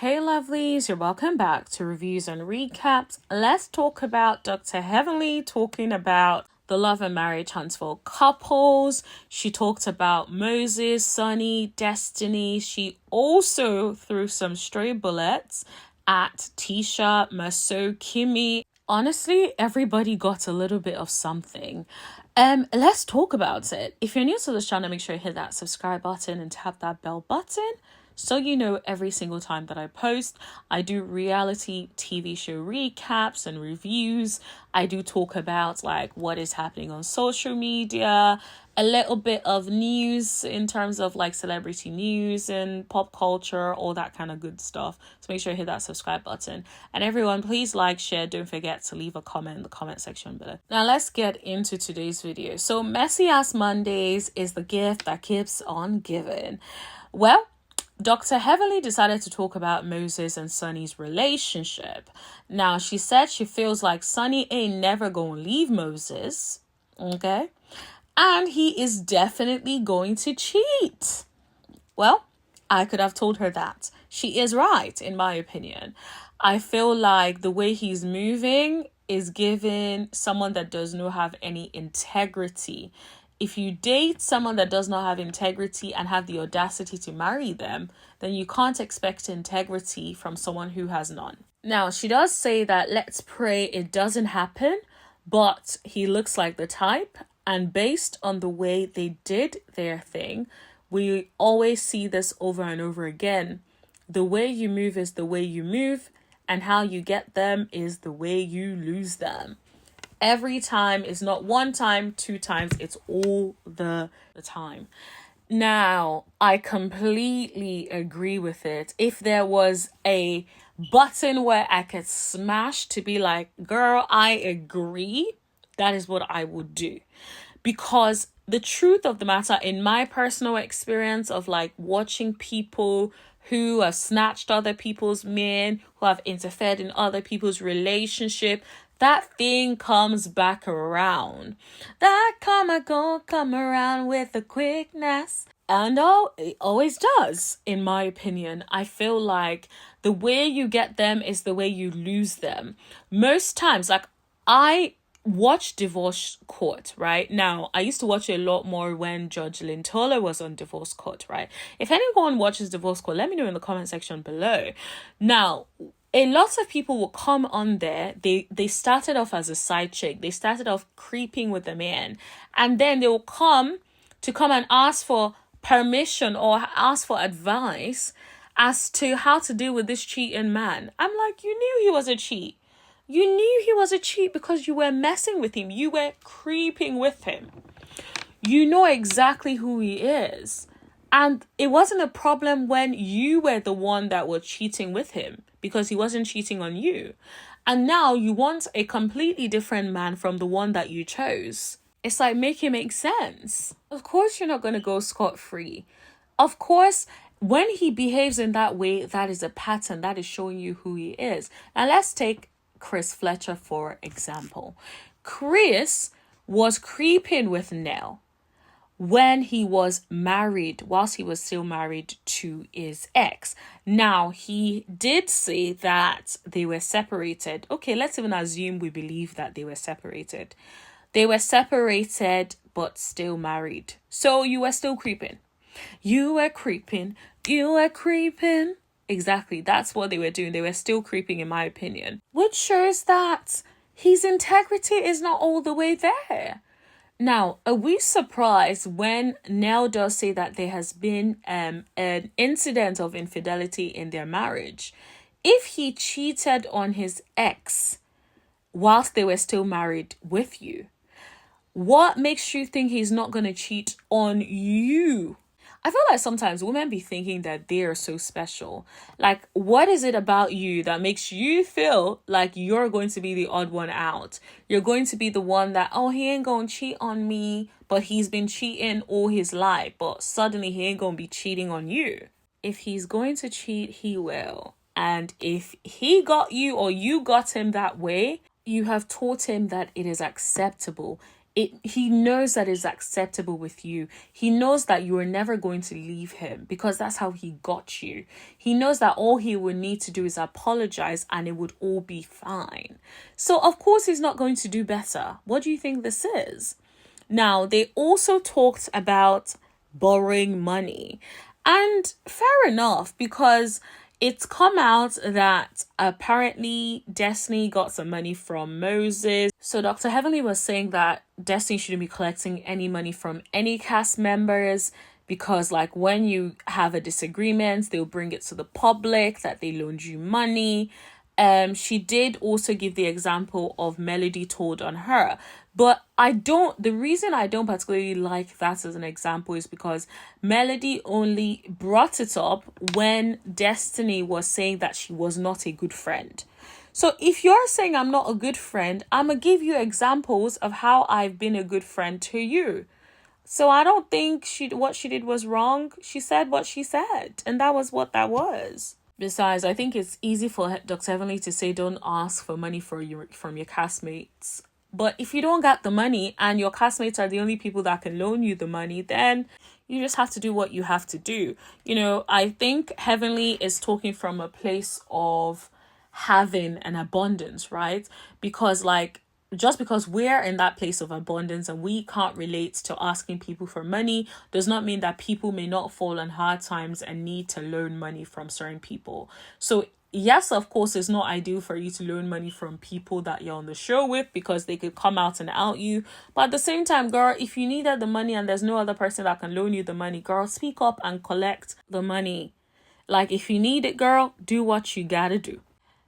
Hey lovelies, you're welcome back to Reviews and Recaps. Let's talk about Dr. Heavenly talking about the love and marriage Huntsville couples. She talked about Moses, Sunny, Destiny. She also threw some stray bullets at Tisha, Maso, Kimmy. Honestly, everybody got a little bit of something. Let's talk about it. If you're new to this channel, make sure you hit that subscribe button and tap that bell button so you know every single time that I post. I do reality TV show recaps and reviews. I do talk about like what is happening on social media, a little bit of news in terms of like celebrity news and pop culture, all that kind of good stuff. So make sure you hit that subscribe button. And everyone, please like, share, don't forget to leave a comment in the comment section below. Now let's get into today's video. So Messy Ass Mondays is the gift that keeps on giving. Well, Dr. Heavenly decided to talk about Moses and Sunny's relationship. Now, she said she feels like Sunny ain't never gonna leave Moses, okay? And he is definitely going to cheat. Well, I could have told her that. She is right, in my opinion. I feel like the way he's moving is giving someone that does not have any integrity. If you date someone that does not have integrity and have the audacity to marry them, then you can't expect integrity from someone who has none. Now, she does say that let's pray it doesn't happen, but he looks like the type. And based on the way they did their thing, we always see this over and over again. The way you move is the way you move, and how you get them is the way you lose them. Every time is not one time, two times, it's all the time. Now, I completely agree with it. If there was a button where I could smash to be like, girl, I agree, that is what I would do. Because the truth of the matter, in my personal experience of like watching people who have snatched other people's men, who have interfered in other people's relationship, that thing comes back around. That come around with a quickness. And it always does, in my opinion. I feel like the way you get them is the way you lose them. Most times, like I watch Divorce Court, right? Now, I used to watch it a lot more when Judge Lintola was on Divorce Court, right? If anyone watches Divorce Court, let me know in the comment section below. Now, a lot of people will come on there. They started off as a side chick. They started off creeping with the man. And then they will come and ask for permission or ask for advice as to how to deal with this cheating man. I'm like, you knew he was a cheat. You knew he was a cheat because you were messing with him. You were creeping with him. You know exactly who he is. And it wasn't a problem when you were the one that was cheating with him because he wasn't cheating on you. And now you want a completely different man from the one that you chose. It's like, make it make sense. Of course, you're not going to go scot-free. Of course, when he behaves in that way, that is a pattern. That is showing you who he is. And let's take Chris Fletcher, for example. Chris was creeping with Nell when he was married, whilst he was still married to his ex. Now, he did say that they were separated. Okay, let's even assume we believe that they were separated. They were separated, but still married. So you were still creeping. You were creeping. You were creeping. Exactly. That's what they were doing. They were still creeping, in my opinion. Which shows that his integrity is not all the way there. Now, are we surprised when Nell does say that there has been an incident of infidelity in their marriage? If he cheated on his ex whilst they were still married with you, what makes you think he's not going to cheat on you? I feel like sometimes women be thinking that they are so special. Like, what is it about you that makes you feel like you're going to be the odd one out? You're going to be the one that, oh, he ain't going to cheat on me, but he's been cheating all his life, but suddenly he ain't going to be cheating on you. If he's going to cheat, he will. And if he got you or you got him that way, you have taught him that it is acceptable. he knows that it's acceptable with you. He knows that you are never going to leave him because that's how he got you. He knows that all he would need to do is apologize and it would all be fine. So of course he's not going to do better. What do you think this is? Now, they also talked about borrowing money. And fair enough, because it's come out that apparently Destiny got some money from Moses. So Dr. Heavenly was saying that Destiny shouldn't be collecting any money from any cast members because like when you have a disagreement, they'll bring it to the public that they loaned you money. She did also give the example of Melody told on her. But the reason I don't particularly like that as an example is because Melody only brought it up when Destiny was saying that she was not a good friend. So if you're saying I'm not a good friend, I'm going to give you examples of how I've been a good friend to you. So I don't think what she did was wrong. She said what she said, and that was what that was. Besides, I think it's easy for Dr. Heavenly to say don't ask for money from your castmates. But if you don't get the money and your castmates are the only people that can loan you the money, then you just have to do what you have to do. You know, I think Heavenly is talking from a place of having an abundance, right? Because like, just because we're in that place of abundance and we can't relate to asking people for money does not mean that people may not fall on hard times and need to loan money from certain people. So yes, of course, it's not ideal for you to loan money from people that you're on the show with because they could come out and out you. But at the same time, girl, if you needed the money and there's no other person that can loan you the money, girl, speak up and collect the money. Like, if you need it, girl, do what you gotta do.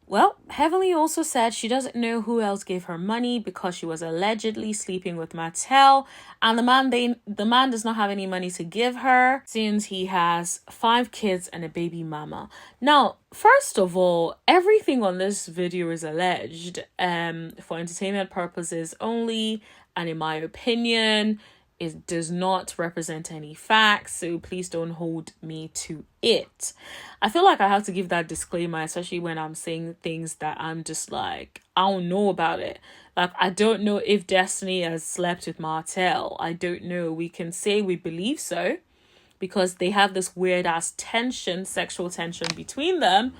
Well, Heavenly also said she doesn't know who else gave her money because she was allegedly sleeping with Martell, and the man does not have any money to give her since he has 5 kids and a baby mama. Now, first of all, everything on this video is alleged for entertainment purposes only, and in my opinion, it does not represent any facts, so please don't hold me to it. I feel like I have to give that disclaimer, especially when I'm saying things that I'm just like, I don't know about it. Like, I don't know if Destiny has slept with Martell. I don't know. We can say we believe so because they have this weird ass tension, sexual tension between them.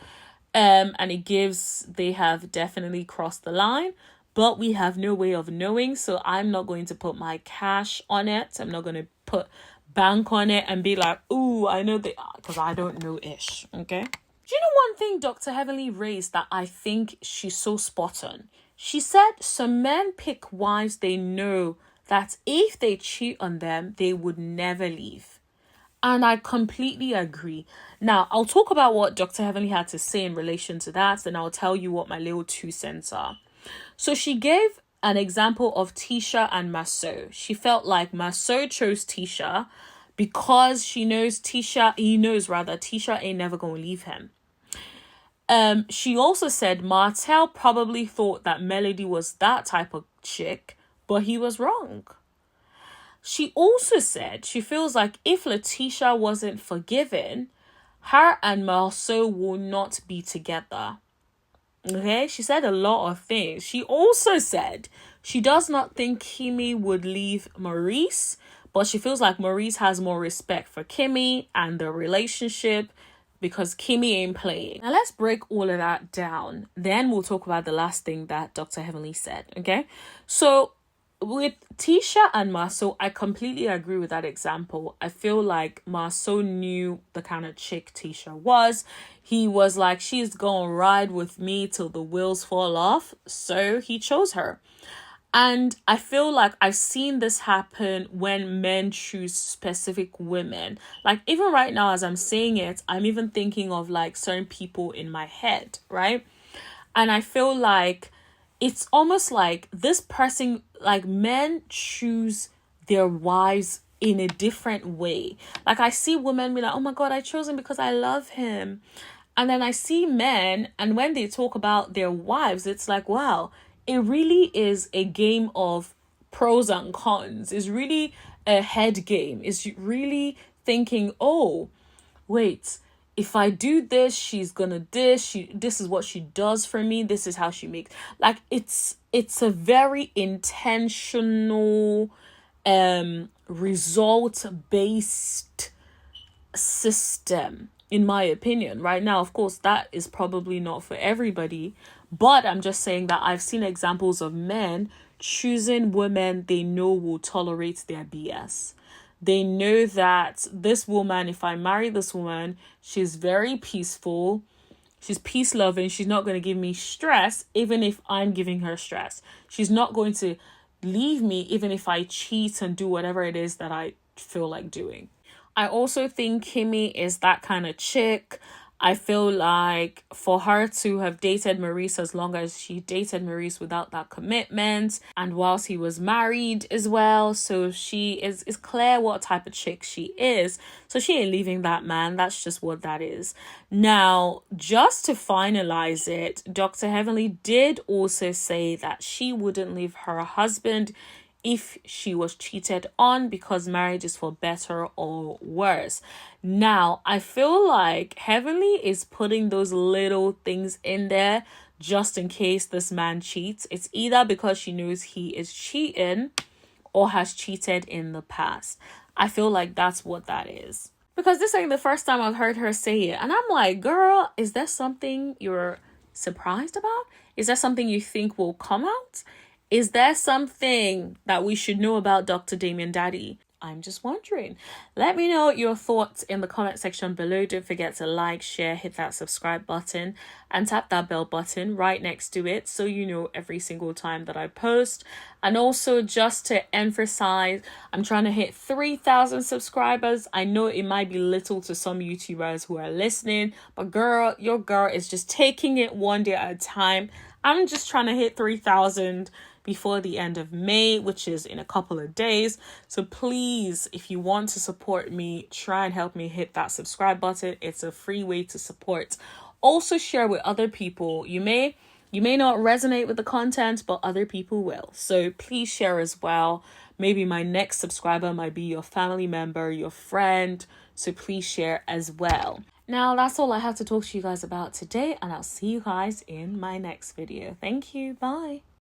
And they have definitely crossed the line. But we have no way of knowing, so I'm not going to put my cash on it. I'm not going to put bank on it and be like, ooh, I know because I don't know ish, okay? Do you know one thing Dr. Heavenly raised that I think she's so spot on? She said some men pick wives they know that if they cheat on them, they would never leave. And I completely agree. Now, I'll talk about what Dr. Heavenly had to say in relation to that, then I'll tell you what my little 2 cents are. So she gave an example of Tisha and Marceau. She felt like Marceau chose Tisha because he knows Tisha ain't never gonna leave him. She also said Martell probably thought that Melody was that type of chick, but he was wrong. She also said she feels like if Letitia wasn't forgiven, her and Marceau will not be together. Okay, she said a lot of things. She also said she does not think Kimmy would leave Maurice, but she feels like Maurice has more respect for Kimmy and the relationship because Kimmy ain't playing. Now let's break all of that down. Then we'll talk about the last thing that Dr. Heavenly said, okay? So with Tisha and Marceau, I completely agree with that example. I feel like Marceau knew the kind of chick Tisha was. He was like, she's gonna ride with me till the wheels fall off. So he chose her. And I feel like I've seen this happen when men choose specific women. Like even right now as I'm saying it, I'm even thinking of like certain people in my head, right? And I feel like it's almost like this person, like men choose their wives in a different way. Like I see women be like, oh my God, I chose him because I love him. And then I see men, and when they talk about their wives, it's like, wow, it really is a game of pros and cons. It's really a head game. It's really thinking, oh, wait, if I do this, she's gonna this. This is what she does for me. This is how she makes. Like it's it's a very intentional, result-based system, in my opinion. Right now, of course, that is probably not for everybody, but I'm just saying that I've seen examples of men choosing women they know will tolerate their BS. They know that this woman, if I marry this woman, she's very peaceful, she's peace loving, she's not going to give me stress even if I'm giving her stress. She's not going to leave me even if I cheat and do whatever it is that I feel like doing. I also think Kimmy is that kind of chick. I feel like for her to have dated Maurice as long as she dated Maurice without that commitment, and whilst he was married as well, so she is clear what type of chick she is. So she ain't leaving that man. That's just what that is. Now, just to finalize it, Dr. Heavenly did also say that she wouldn't leave her husband if she was cheated on, because marriage is for better or worse. Now, I feel like Heavenly is putting those little things in there just in case this man cheats. It's either because she knows he is cheating or has cheated in the past. I feel like that's what that is. Because this ain't the first time I've heard her say it. And I'm like, girl, is there something you're surprised about? Is there something you think will come out? Is there something that we should know about Dr. Damien Daddy? I'm just wondering. Let me know your thoughts in the comment section below. Don't forget to like, share, hit that subscribe button, and tap that bell button right next to it so you know every single time that I post. And also, just to emphasize, I'm trying to hit 3,000 subscribers. I know it might be little to some YouTubers who are listening, but girl, your girl is just taking it one day at a time. I'm just trying to hit 3,000 before the end of May, which is in a couple of days. So please, if you want to support me, try and help me hit that subscribe button. It's a free way to support. Also share with other people. You may not resonate with the content, but other people will. So please share as well. Maybe my next subscriber might be your family member, your friend. So please share as well. Now, that's all I have to talk to you guys about today, and I'll see you guys in my next video. Thank you. Bye.